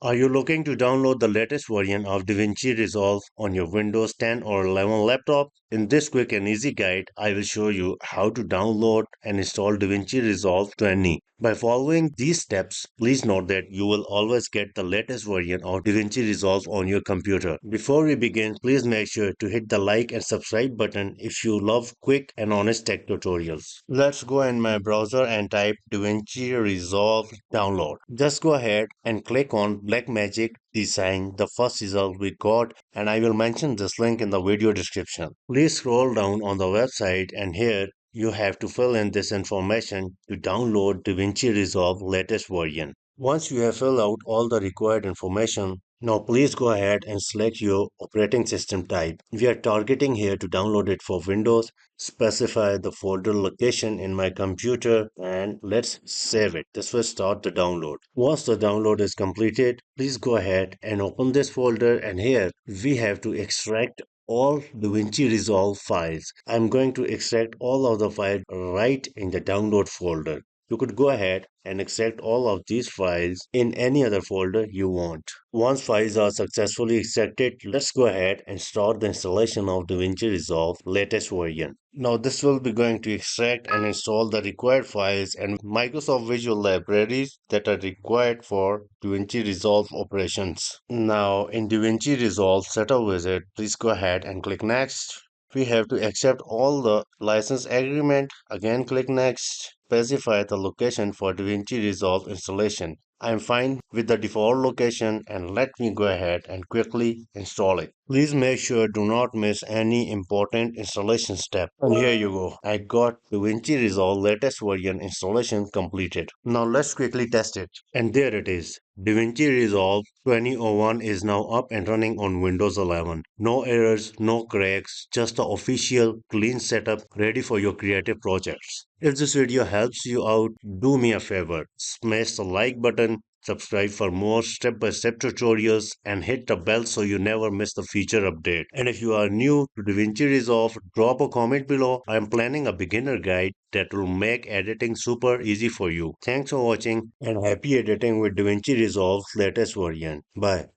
Are you looking to download the latest version of DaVinci Resolve on your Windows 10 or 11 laptop? In this quick and easy guide, I will show you how to download and install DaVinci Resolve 20. By following these steps, please note that you will always get the latest version of DaVinci Resolve on your computer. Before we begin, please make sure to hit the like and subscribe button if you love quick and honest tech tutorials. Let's go in my browser and type DaVinci Resolve download. Just go ahead and click on Blackmagic Design, the first result we got, and I will mention this link in the video description. Please scroll down on the website and here you have to fill in this information to download DaVinci Resolve latest version. Once you have filled out all the required information, now please go ahead and select your operating system type. We are targeting here to download it for Windows. Specify the folder location in my computer and let's save it. This will start the download. Once the download is completed, please go ahead and open this folder, and here we have to extract all DaVinci Resolve files. I'm going to extract all of the files right in the download folder. You could go ahead and extract all of these files in any other folder you want. Once files are successfully extracted, let's go ahead and start the installation of DaVinci Resolve latest version. Now this will be going to extract and install the required files and Microsoft Visual libraries that are required for DaVinci Resolve operations. Now in DaVinci Resolve Setup Wizard, please go ahead and click Next. We have to accept all the license agreement. Again click Next. Specify the location for DaVinci Resolve installation. I am fine with the default location and let me go ahead and quickly install it. Please make sure do not miss any important installation step. And here you go. I got DaVinci Resolve latest version installation completed. Now let's quickly test it. And there it is. DaVinci Resolve 2001 is now up and running on Windows 11. No errors, no cracks, just the official clean setup ready for your creative projects. If this video helps you out, do me a favor, smash the like button, subscribe for more step-by-step tutorials, and hit the bell so you never miss the feature update. And if you are new to DaVinci Resolve, drop a comment below. I am planning a beginner guide that will make editing super easy for you. Thanks for watching and happy editing with DaVinci Resolve's latest version. Bye.